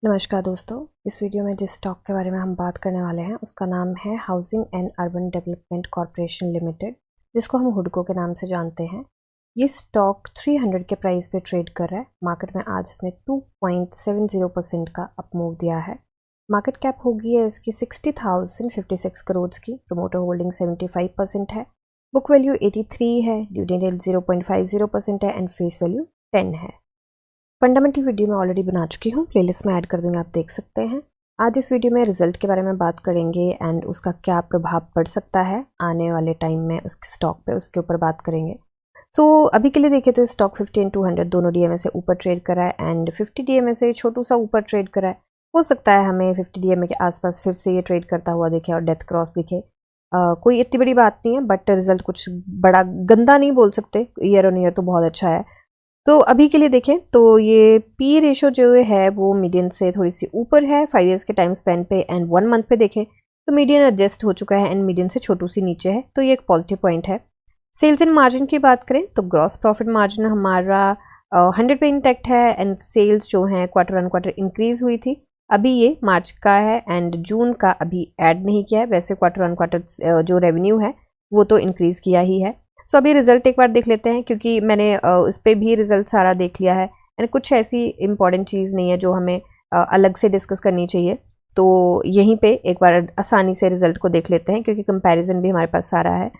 नमस्कार दोस्तों, इस वीडियो में जिस स्टॉक के बारे में हम बात करने वाले हैं उसका नाम है housing and urban development corporation limited, जिसको हम हुडको के नाम से जानते हैं। ये स्टॉक 300 के प्राइस पे ट्रेड कर रहा है। मार्केट में आज इसने 2.70% का अप मूव दिया है। मार्केट कैप होगी है इसकी 60,056 करोड़ की। प्रोमोटर होल्डिंग 75% है। बुक वैल्यू 83 है। डिविडेंड 0.50% है एंड फेस वैल्यू 10 है। फंडामेंटल वीडियो मैं ऑलरेडी बना चुकी हूँ, प्लेलिस्ट में ऐड कर दूँगी, आप देख सकते हैं। आज इस वीडियो में रिजल्ट के बारे में बात करेंगे एंड उसका क्या प्रभाव पड़ सकता है आने वाले टाइम में उस स्टॉक पे, उसके ऊपर बात करेंगे। अभी के लिए देखें तो स्टॉक 50 एंड 200 दोनों डीएमए से ऊपर ट्रेड करा है एंड 50 डीएमए से छोटू सा ऊपर ट्रेड करा है। हो सकता है हमें 50 डीएमए के आसपास फिर से ये ट्रेड करता हुआ दिखे और डेथ क्रॉस दिखे। कोई इतनी बड़ी बात नहीं है, बट रिजल्ट कुछ बड़ा गंदा नहीं बोल सकते। ईयर ऑन ईयर तो बहुत अच्छा है। तो अभी के लिए देखें तो ये पी रेशो जो है वो मीडियन से थोड़ी सी ऊपर है 5 ईयर्स के टाइम स्पेन पे एंड 1 मंथ पे देखें तो मीडियन एडजस्ट हो चुका है एंड मीडियन से छोटू सी नीचे है, तो ये एक पॉजिटिव पॉइंट है। सेल्स एंड मार्जिन की बात करें तो ग्रॉस प्रॉफिट मार्जिन हमारा 100 पे इंटैक्ट है एंड सेल्स जो है क्वार्टर ऑन क्वार्टर इंक्रीज हुई थी। अभी ये मार्च का है एंड जून का अभी ऐड नहीं किया है। वैसे क्वार्टर ऑन क्वार्टर जो रेवेन्यू है वो तो इंक्रीज किया ही है। अभी रिजल्ट एक बार देख लेते हैं, क्योंकि मैंने उस पर भी रिजल्ट सारा देख लिया है एंड कुछ ऐसी इंपॉर्टेंट चीज़ नहीं है जो हमें अलग से डिस्कस करनी चाहिए। तो यहीं पे एक बार आसानी से रिजल्ट को देख लेते हैं, क्योंकि कंपैरिजन भी हमारे पास सारा है।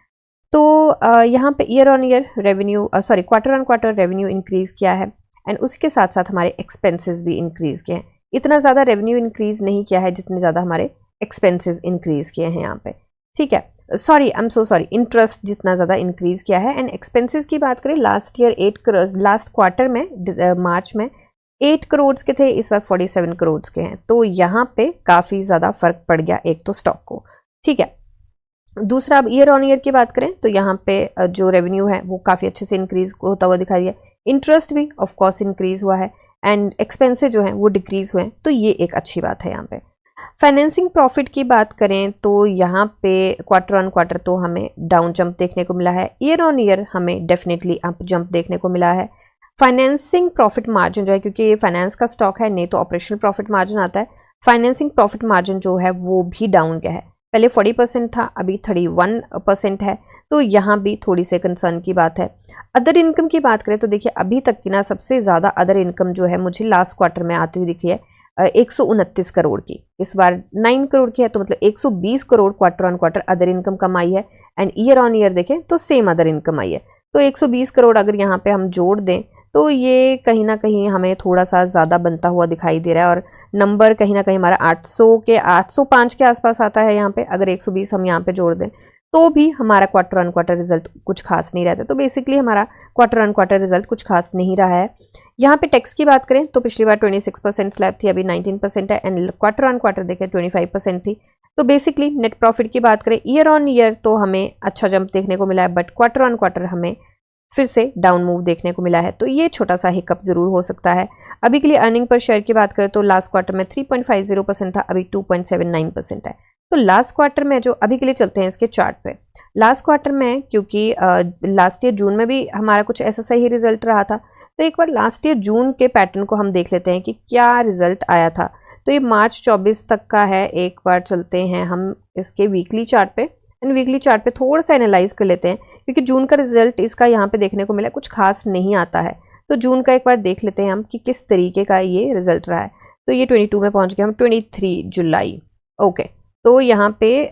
तो यहाँ पे year on year revenue quarter on quarter revenue increase किया है एंड उसके साथ साथ हमारे एक्सपेंसेस भी इंक्रीज किए हैं। इतना ज़्यादा रेवेन्यू इंक्रीज नहीं किया है जितने ज़्यादा हमारे एक्सपेंसेस इंक्रीज किए हैं यहाँ पे, ठीक है। Sorry, I am so sorry, interest जितना ज़्यादा इंक्रीज किया है। एंड एक्सपेंसेस की बात करें, last year 8 crore, last quarter में मार्च में 8 करोड़ के थे, इस बार 47 करोड़ के हैं। तो यहाँ पे काफ़ी ज़्यादा फर्क पड़ गया एक तो स्टॉक को, ठीक है। दूसरा, अब ईयर ऑन ईयर की बात करें तो यहाँ पे जो रेवेन्यू है वो काफ़ी अच्छे से इंक्रीज होता हुआ दिखाई दिया। इंटरेस्ट भी ऑफ कोर्स इंक्रीज हुआ है एंड एक्सपेंसेस जो हैं वो डिक्रीज हुए हैं, तो ये एक अच्छी बात है यहाँ पे। फाइनेंसिंग प्रॉफिट की बात करें तो यहाँ पे क्वार्टर ऑन क्वार्टर तो हमें डाउन जंप देखने को मिला है। ईयर ऑन ईयर हमें डेफिनेटली अप जंप देखने को मिला है। फाइनेंसिंग प्रॉफिट मार्जिन जो है, क्योंकि ये फाइनेंस का स्टॉक है, नहीं तो ऑपरेशनल प्रॉफिट मार्जिन आता है, फाइनेंसिंग प्रॉफिट मार्जिन जो है वो भी डाउन गया है। पहले 40% था, अभी 31% है, तो यहाँ भी थोड़ी से कंसर्न की बात है। अदर इनकम की बात करें तो देखिए अभी तक की ना सबसे ज़्यादा अदर इनकम जो है मुझे लास्ट क्वार्टर में आती हुई दिखी है 129 करोड़ की। इस बार 9 करोड़ की है, तो मतलब 120 crore quarter on quarter other income कम आई है एंड ईयर ऑन ईयर देखें तो सेम अदर इनकम आई है। तो 120 करोड़ अगर यहाँ पे हम जोड़ दें तो ये कहीं ना कहीं हमें थोड़ा सा ज़्यादा बनता हुआ दिखाई दे रहा है और नंबर कहीं ना कहीं हमारा 805 के आसपास आता है यहाँ पे। अगर 120 हम यहाँ पे जोड़ दें तो भी हमारा क्वार्टर ऑन क्वार्टर रिजल्ट कुछ खास नहीं रहता। तो बेसिकली हमारा क्वार्टर ऑन क्वार्टर रिजल्ट कुछ खास नहीं रहा है। यहाँ पे टैक्स की बात करें तो पिछली बार 26% स्लैब थी, अभी 19% है एंड क्वार्टर ऑन क्वार्टर देखें 25% थी। तो बेसिकली नेट प्रॉफिट की बात करें ईयर ऑन ईयर तो हमें अच्छा जंप देखने को मिला है, बट क्वार्टर ऑन क्वार्टर हमें फिर से डाउन मूव देखने को मिला है। तो ये छोटा सा हिकअप जरूर हो सकता है। अभी के लिए अर्निंग पर शेयर की बात करें तो लास्ट क्वार्टर में 3.50% था, अभी 2.79% है। तो लास्ट क्वार्टर में जो अभी के लिए चलते हैं इसके चार्ट पे, लास्ट क्वार्टर में क्योंकि लास्ट ईयर जून में भी हमारा कुछ ऐसा सही रिजल्ट रहा था, तो एक बार लास्ट ईयर जून के पैटर्न को हम देख लेते हैं कि क्या रिजल्ट आया था। तो ये मार्च 24 तक का है। एक बार चलते हैं हम इसके वीकली चार्ट पे एंड वीकली चार्ट पे थोड़ा सा एनालाइज कर लेते हैं, क्योंकि जून का रिजल्ट इसका यहाँ पे देखने को मिला कुछ खास नहीं आता है। तो जून का एक बार देख लेते हैं हम कि किस तरीके का ये रिजल्ट रहा है। तो ये 22 में पहुँच गए हम, 23 जुलाई। ओके, तो यहाँ पे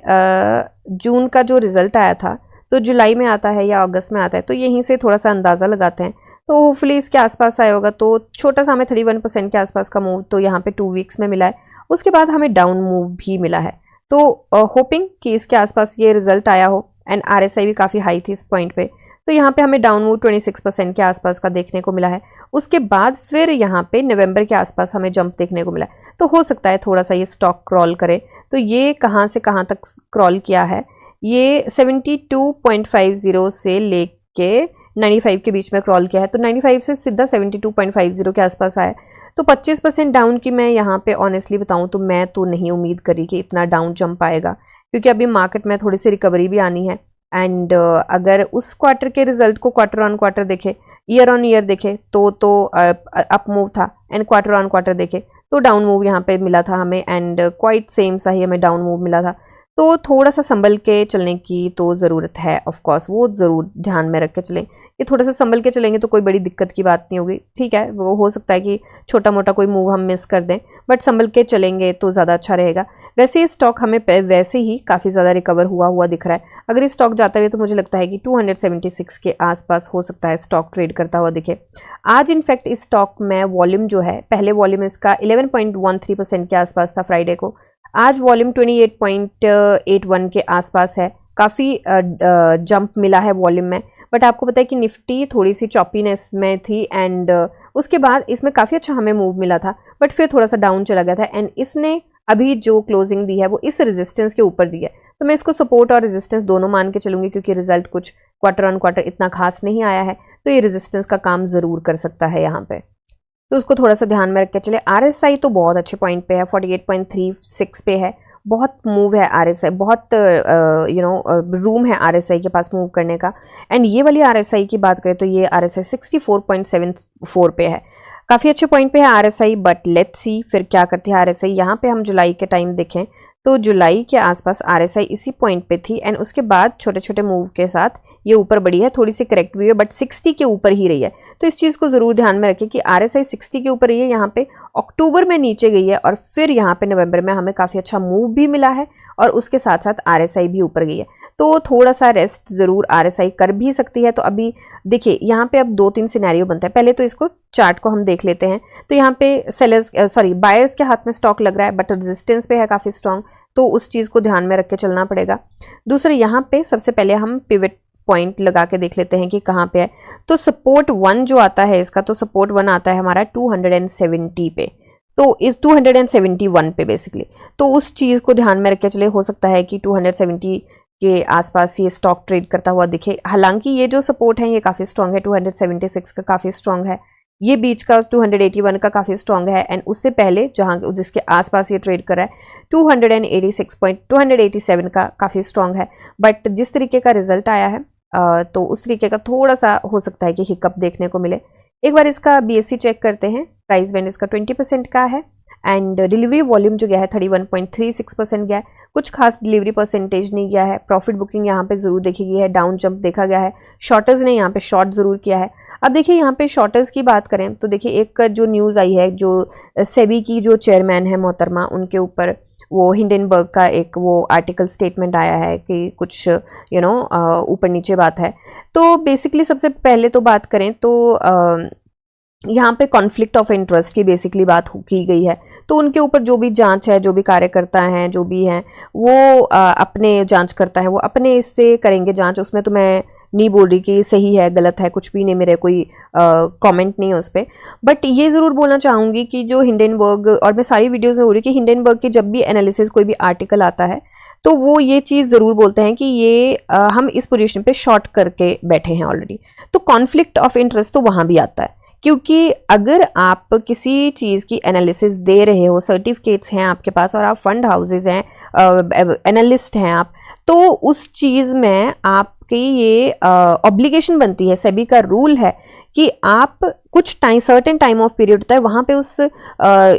जून का जो रिजल्ट आया था तो जुलाई में आता है या अगस्त में आता है, तो यहीं से थोड़ा सा अंदाज़ा लगाते हैं। तो होपफुली इसके आसपास आया होगा। तो छोटा सा हमें 31% के आसपास का मूव तो यहाँ पे 2 वीक्स में मिला है। उसके बाद हमें डाउन मूव भी मिला है। तो होपिंग कि इसके आसपास ये रिजल्ट आया हो एंड RSI भी काफ़ी हाई थी इस पॉइंट पे। तो यहाँ पे हमें डाउन मूव 26% के आसपास का देखने को मिला है। उसके बाद फिर यहाँ पे नवंबर के आसपास हमें जंप देखने को मिला है। तो हो सकता है थोड़ा सा ये स्टॉक क्रॉल करे। तो ये कहाँ से कहाँ तक क्रॉल किया है, ये 72.50 से लेके 95 के बीच में क्रॉल किया है। तो 95 से सीधा 72.50 के आसपास आया। तो 25% डाउन की मैं यहाँ पे ऑनेस्टली बताऊँ तो मैं तो नहीं उम्मीद करी कि इतना डाउन जंप आएगा, क्योंकि अभी मार्केट में थोड़ी सी रिकवरी भी आनी है। एंड अगर उस क्वार्टर के रिजल्ट को क्वार्टर ऑन क्वार्टर देखे ईयर ऑन ईयर देखे तो अप मूव था, एंड क्वार्टर ऑन क्वार्टर देखे तो डाउन मूव यहाँ पे मिला था हमें, एंड क्वाइट सेम सा ही हमें डाउन मूव मिला था। तो थोड़ा सा संभल के चलने की तो ज़रूरत है, ऑफ कोर्स वो ज़रूर ध्यान में रख के चलें। ये थोड़ा सा संभल के चलेंगे तो कोई बड़ी दिक्कत की बात नहीं होगी, ठीक है। वो हो सकता है कि छोटा मोटा कोई मूव हम मिस कर दें, बट संभल के चलेंगे तो ज़्यादा अच्छा रहेगा। वैसे ये स्टॉक हमें वैसे ही काफ़ी ज़्यादा रिकवर हुआ दिख रहा है। अगर ये स्टॉक जाता है तो मुझे लगता है कि 276 के आसपास हो सकता है स्टॉक ट्रेड करता हुआ दिखे। आज इनफैक्ट इस स्टॉक में वॉल्यूम जो है, पहले वॉल्यूम इसका 11.13% के आसपास था फ्राइडे को, आज वॉल्यूम 28.81 के आसपास है। काफ़ी जंप मिला है वॉल्यूम में, बट आपको पता है कि निफ्टी थोड़ी सी चॉपीनेस में थी, एंड उसके बाद इसमें काफ़ी अच्छा हमें मूव मिला था, बट फिर थोड़ा सा डाउन चला गया था, एंड इसने अभी जो क्लोजिंग दी है वो इस रेजिस्टेंस के ऊपर दी है। तो मैं इसको सपोर्ट और रेजिस्टेंस दोनों मान के चलूंगी, क्योंकि रिजल्ट कुछ क्वार्टर ऑन क्वार्टर इतना खास नहीं आया है, तो ये रेजिस्टेंस का काम ज़रूर कर सकता है यहाँ पे, तो उसको थोड़ा सा ध्यान में रख के चले। RSI तो बहुत अच्छे पॉइंट पे है, 48.36 पे है, बहुत मूव है RSI, बहुत रूम है RSI के पास मूव करने का। एंड ये वाली RSI की बात करें तो ये RSI 64.74 पे है, काफ़ी अच्छे पॉइंट पे है RSI, बट लेट्स सी फिर क्या करती है RSI। यहाँ पे हम जुलाई के टाइम देखें तो जुलाई के आसपास RSI इसी पॉइंट पे थी, एंड उसके बाद छोटे छोटे मूव के साथ ये ऊपर बढ़ी है, थोड़ी सी करेक्ट भी है, बट 60 के ऊपर ही रही है। तो इस चीज़ को ज़रूर ध्यान में रखें कि RSI 60 के ऊपर रही है, यहाँ पे अक्टूबर में नीचे गई है, और फिर यहाँ पे नवंबर में हमें काफ़ी अच्छा मूव भी मिला है, और उसके साथ साथ RSI भी ऊपर गई है। तो थोड़ा सा रेस्ट ज़रूर RSI कर भी सकती है। तो अभी देखिए यहाँ पे अब 2-3 सिनेरियो बनता है। पहले तो इसको चार्ट को हम देख लेते हैं। तो यहाँ पे बायर्स के हाथ में स्टॉक लग रहा है, बट रेजिस्टेंस पे है काफ़ी स्ट्रॉन्ग, तो उस चीज़ को ध्यान में रख के चलना पड़ेगा। दूसरे यहाँ पे सबसे पहले हम पिवट पॉइंट लगा के देख लेते हैं कि कहाँ पे है। तो सपोर्ट 1 जो आता है इसका, तो सपोर्ट 1 आता है हमारा 270 पे, तो इस 271 पे बेसिकली। तो उस चीज़ को ध्यान में रख के चले, हो सकता है कि 270 के आसपास ये स्टॉक ट्रेड करता हुआ दिखे। हालांकि ये जो सपोर्ट है ये काफ़ी स्ट्रॉन्ग है, 276 का काफ़ी स्ट्रॉन्ग है, ये बीच का 281 का काफ़ी स्ट्रॉन्ग है, एंड उससे पहले जहाँ जिसके आसपास ये ट्रेड कर रहा है 287 का काफ़ी स्ट्रॉन्ग है। बट जिस तरीके का रिजल्ट आया है तो उस तरीके का थोड़ा सा हो सकता है कि हिकअप देखने को मिले। एक बार इसका BSE चेक करते हैं। प्राइस बैंड इसका 20% का है, एंड डिलीवरी वॉल्यूम जो गया है 31.36% गया है, कुछ खास डिलीवरी परसेंटेज नहीं गया है। प्रॉफिट बुकिंग यहाँ पे ज़रूर देखी गई है, डाउन जंप देखा गया है, शॉर्टर्स ने यहाँ पे शॉर्ट ज़रूर किया है। अब देखिए यहाँ पे शॉर्टर्स की बात करें तो देखिए एक जो न्यूज़ आई है, जो सेबी की जो चेयरमैन है मोहतरमा, उनके ऊपर वो हिंडनबर्ग का एक वो आर्टिकल स्टेटमेंट आया है कि कुछ ऊपर नीचे बात है। तो बेसिकली सबसे पहले तो बात करें तो यहाँ पे कॉन्फ्लिक्ट ऑफ इंटरेस्ट की बेसिकली बात की गई है। तो उनके ऊपर जो भी जांच है, जो भी कार्यकर्ता हैं, जो भी हैं, वो अपने जांच करता है, वो अपने इससे करेंगे जांच। उसमें तो मैं नहीं बोल रही कि सही है गलत है, कुछ भी नहीं, मेरे कोई कमेंट नहीं है उस पर। बट ये ज़रूर बोलना चाहूँगी कि जो हिंडनबर्ग, और मैं सारी वीडियोज़ में बोल रही कि हिंडनबर्ग की जब भी एनालिसिस कोई भी आर्टिकल आता है तो वो ये चीज़ ज़रूर बोलते हैं कि ये हम इस पोजीशन पे शॉर्ट करके बैठे हैं ऑलरेडी। तो कॉन्फ्लिक्ट ऑफ इंटरेस्ट तो वहाँ भी आता है, क्योंकि अगर आप किसी चीज़ की एनालिसिस दे रहे हो, सर्टिफिकेट्स हैं आपके पास, और आप फंड हाउसेज हैं, एनालिस्ट हैं आप, तो उस चीज़ में आपकी ये ऑब्लिगेशन बनती है, सेबी का रूल है कि आप कुछ time, certain time of period होता है वहाँ पे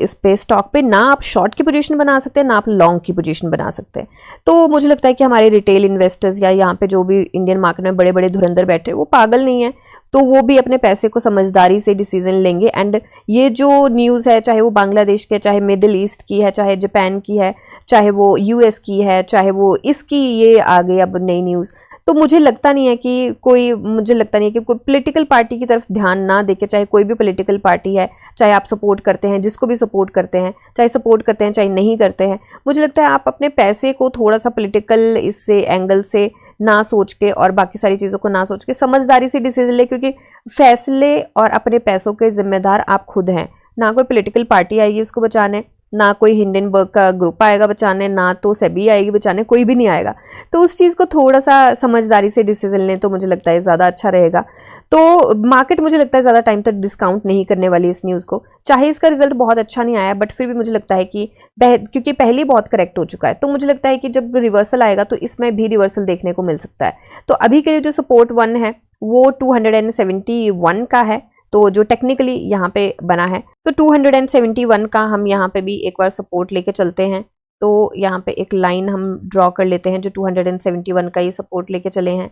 इस पे स्टॉक पे ना आप शॉर्ट की पोजीशन बना सकते हैं, ना आप लॉन्ग की पोजीशन बना सकते हैं। तो मुझे लगता है कि हमारे रिटेल इन्वेस्टर्स या यहाँ पे जो भी इंडियन मार्केट में बड़े बड़े धुरंधर बैठे हैं वो पागल नहीं है, तो वो भी अपने पैसे को समझदारी से डिसीजन लेंगे। एंड ये जो न्यूज़ है, चाहे वो बांग्लादेश के, चाहे मिडिल ईस्ट की है, चाहे जापान की है, चाहे वो US की है, चाहे वो इसकी ये आ गई अब नई न्यूज़, तो मुझे लगता नहीं है कि कोई पॉलिटिकल पार्टी की तरफ ध्यान ना देके, चाहे कोई भी पॉलिटिकल पार्टी है, चाहे आप सपोर्ट करते हैं, जिसको भी सपोर्ट करते हैं, चाहे सपोर्ट करते हैं चाहे नहीं करते हैं, मुझे लगता है आप अपने पैसे को थोड़ा सा पॉलिटिकल इससे एंगल से ना सोच के और बाकी सारी चीज़ों को ना सोच के समझदारी से डिसीजन ले, क्योंकि फैसले और अपने पैसों के जिम्मेदार आप खुद हैं, ना कोई पॉलिटिकल पार्टी आएगी उसको बचाने, ना कोई हिंडनबर्ग का ग्रुप आएगा बचाने, ना तो सेबी आएगी बचाने, कोई भी नहीं आएगा। तो उस चीज़ को थोड़ा सा समझदारी से डिसीजन लें तो मुझे लगता है ज़्यादा अच्छा रहेगा। तो मार्केट मुझे लगता है ज़्यादा टाइम तक डिस्काउंट नहीं करने वाली इस न्यूज़ को, चाहे इसका रिजल्ट बहुत अच्छा नहीं आया, बट फिर भी मुझे लगता है कि क्योंकि पहले बहुत करेक्ट हो चुका है, तो मुझे लगता है कि जब रिवर्सल आएगा तो इसमें भी रिवर्सल देखने को मिल सकता है। तो अभी के लिए जो सपोर्ट 1 है वो 271 का है, तो जो टेक्निकली यहाँ पे बना है, तो 271 का हम यहाँ पे भी एक बार सपोर्ट लेके चलते हैं। तो यहाँ पे एक लाइन हम ड्रॉ कर लेते हैं जो 271 का ये सपोर्ट लेके चले हैं,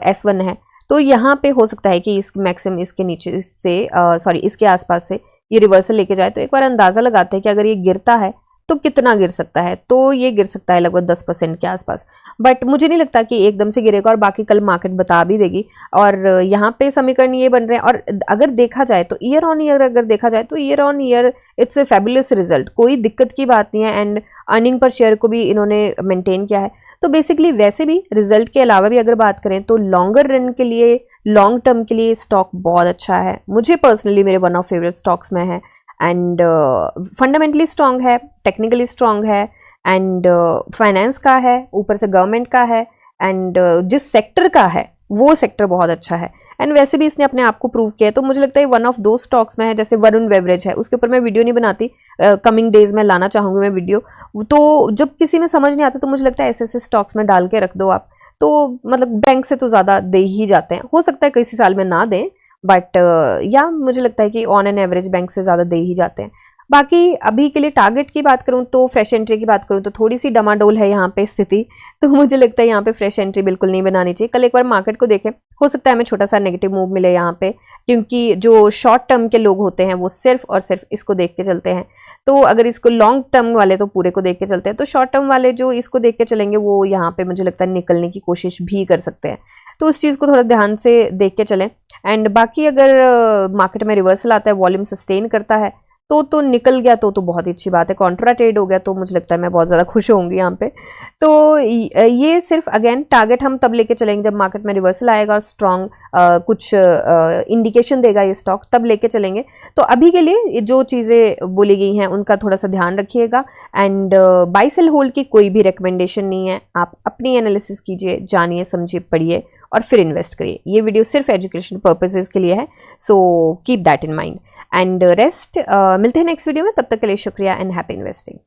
S1 है। तो यहाँ पे हो सकता है कि इस मैक्सिमम इसके नीचे इससे सॉरी इसके आसपास से ये रिवर्सल लेके जाए। तो एक बार अंदाजा लगाते हैं कि अगर ये गिरता है तो कितना गिर सकता है, तो ये गिर सकता है लगभग 10% के आसपास, बट मुझे नहीं लगता कि एकदम से गिरेगा, और बाकी कल मार्केट बता भी देगी। और यहाँ पे समीकरण ये बन रहे हैं, और अगर देखा जाए तो ईयर ऑन ईयर अगर देखा जाए तो year on year it's a fabulous result, कोई दिक्कत की बात नहीं है। एंड अर्निंग पर शेयर को भी इन्होंने मेंटेन किया है। तो बेसिकली वैसे भी रिजल्ट के अलावा भी अगर बात करें तो लॉन्गर रन के लिए, लॉन्ग टर्म के लिए स्टॉक बहुत अच्छा है। मुझे पर्सनली मेरे वन ऑफ फेवरेट स्टॉक्स में है। एंड फंडामेंटली स्ट्रांग है, टेक्निकली स्ट्रांग है, एंड फाइनेंस का है, ऊपर से गवर्नमेंट का है, एंड जिस सेक्टर का है वो सेक्टर बहुत अच्छा है। एंड वैसे भी इसने अपने आप को प्रूव किया है। तो मुझे लगता है वन ऑफ दो स्टॉक्स में है। जैसे वरुण बेवरेज है, उसके ऊपर मैं वीडियो नहीं बनाती, कमिंग डेज में लाना चाहूंगी मैं वीडियो। तो जब किसी में समझ नहीं आता तो मुझे लगता है ऐसे ऐसे स्टॉक्स में डाल के रख दो आप, तो मतलब बैंक से तो ज़्यादा दे ही जाते हैं। हो सकता है किसी साल में ना दें, बट या मुझे लगता है कि ऑन एन एवरेज बैंक से ज़्यादा दे ही जाते हैं। बाकी अभी के लिए टारगेट की बात करूं तो, फ्रेश एंट्री की बात करूं तो थोड़ी सी डमाडोल है यहाँ पे स्थिति। तो मुझे लगता है यहाँ पे फ्रेश एंट्री बिल्कुल नहीं बनानी चाहिए। कल एक बार मार्केट को देखें, हो सकता है हमें छोटा सा नेगेटिव मूव मिले यहाँ पे, क्योंकि जो शॉर्ट टर्म के लोग होते हैं वो सिर्फ और सिर्फ इसको देख के चलते हैं। तो अगर इसको लॉन्ग टर्म वाले तो पूरे को देख के चलते हैं, तो शॉर्ट टर्म वाले जो इसको देख के चलेंगे वो यहाँ पे मुझे लगता है निकलने की कोशिश भी कर सकते हैं। तो उस चीज़ को थोड़ा ध्यान से देख के चलें। एंड बाकी अगर मार्केट में रिवर्सल आता है, वॉल्यूम सस्टेन करता है तो निकल गया तो बहुत ही अच्छी बात है। कॉन्ट्रा ट्रेड हो गया तो मुझे लगता है मैं बहुत ज़्यादा खुश होंगी यहाँ पे। तो ये सिर्फ अगेन टारगेट हम तब लेके चलेंगे जब मार्केट में रिवर्सल आएगा और स्ट्रॉन्ग कुछ इंडिकेशन देगा ये स्टॉक, तब लेके चलेंगे। तो अभी के लिए जो चीज़ें बोली गई हैं उनका थोड़ा सा ध्यान रखिएगा। एंड बाय सेल होल्ड की कोई भी रिकमेंडेशन नहीं है, आप अपनी एनालिसिस कीजिए, जानिए, समझिए, पढ़िए और फिर इन्वेस्ट करिए। ये वीडियो सिर्फ एजुकेशन पर्पसेस के लिए है, so keep that in mind. And rest मिलते हैं नेक्स्ट वीडियो में, तब तक के लिए शुक्रिया एंड हैप्पी इन्वेस्टिंग।